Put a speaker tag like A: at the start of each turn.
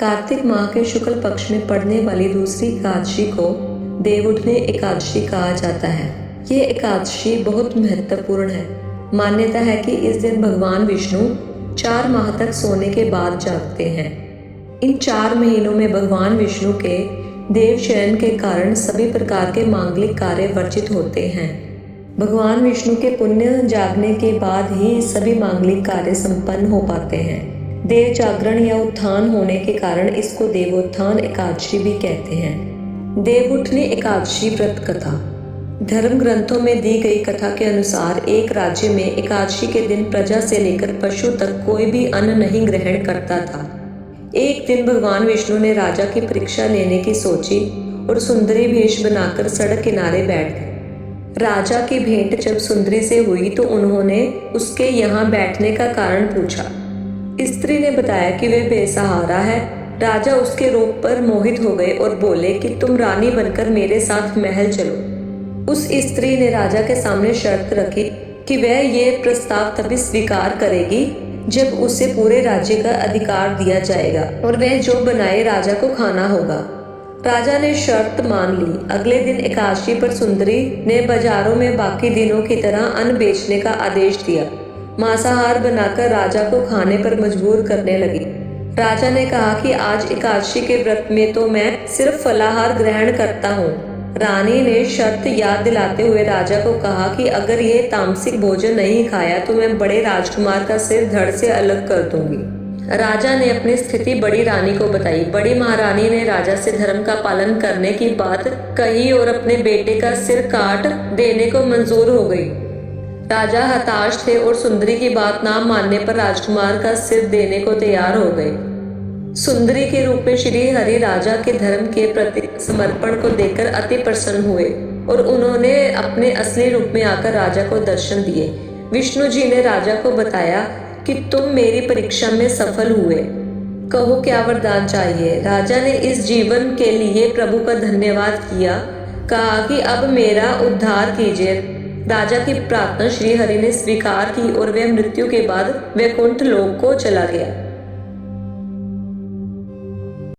A: कार्तिक माह के शुक्ल पक्ष में पड़ने वाली दूसरी एकादशी को देवउठनी एकादशी कहा जाता है। ये एकादशी बहुत महत्वपूर्ण है। मान्यता है कि इस दिन भगवान विष्णु 4 माह तक सोने के बाद जागते हैं। इन 4 महीनों में भगवान विष्णु के देव शयन के कारण सभी प्रकार के मांगलिक कार्य वर्जित होते हैं। भगवान विष्णु के पुण्य जागने के बाद ही सभी मांगलिक कार्य संपन्न हो पाते हैं। देव जागरण या उत्थान होने के कारण इसको देवोत्थान एकादशी भी कहते हैं। देवउठनी एकादशी व्रत कथा। धर्म ग्रंथों में दी गई कथा के अनुसार एक राज्य में एकादशी के दिन प्रजा से लेकर पशु तक कोई भी अन्न नहीं ग्रहण करता था। एक दिन भगवान विष्णु ने राजा की परीक्षा लेने की सोची और सुंदरी भेष बनाकर सड़क किनारे बैठ गए। राजा की भेंट जब सुंदरी से हुई तो उन्होंने उसके यहाँ बैठने का कारण पूछा। स्त्री ने बताया कि वह बेसहारा है। राजा उसके रूप पर मोहित हो गए और बोले कि तुम रानी बनकर मेरे साथ महल चलो। उस स्त्री ने राजा के सामने शर्त रखी कि वह ये प्रस्ताव तभी स्वीकार करेगी जब उसे पूरे राज्य का अधिकार दिया जाएगा और वह जो बनाए राजा को खाना होगा। राजा ने शर्त मान ली। अगले दिन एकादशी पर सुंदरी ने बाजारों में बाकी दिनों की तरह अन्न बेचने का आदेश दिया। मांसाहार बनाकर राजा को खाने पर मजबूर करने लगी। राजा ने कहा कि आज एकादशी के व्रत में तो मैं सिर्फ फलाहार ग्रहण करता हूँ। रानी ने शर्त याद दिलाते हुए राजा को कहा कि अगर ये तामसिक भोजन नहीं खाया तो मैं बड़े राजकुमार का सिर धड़ से अलग कर दूंगी। राजा ने अपनी स्थिति बड़ी रानी को बताई। बड़ी महारानी ने राजा से धर्म का पालन करने की बात कही और अपने बेटे का सिर काट देने को मंजूर हो गई। राजा हताश थे और सुंदरी की बात ना मानने पर राजकुमार का सिर देने को तैयार हो गए। सुंदरी के रूप में श्री हरि राजा के धर्म के प्रति समर्पण को देखकर अति प्रसन्न हुए और उन्होंने अपने असली रूप में आकर राजा को दर्शन दिए। विष्णु जी ने राजा को बताया कि तुम मेरी परीक्षा में सफल हुए, कहो क्या वरदान चाहिए। राजा ने इस जीवन के लिए प्रभु का धन्यवाद किया, कहा कि अब मेरा उद्धार कीजिए। राजा की प्रार्थना श्री हरि ने स्वीकार की और वह मृत्यु के बाद वैकुंठ लोक को चला गया।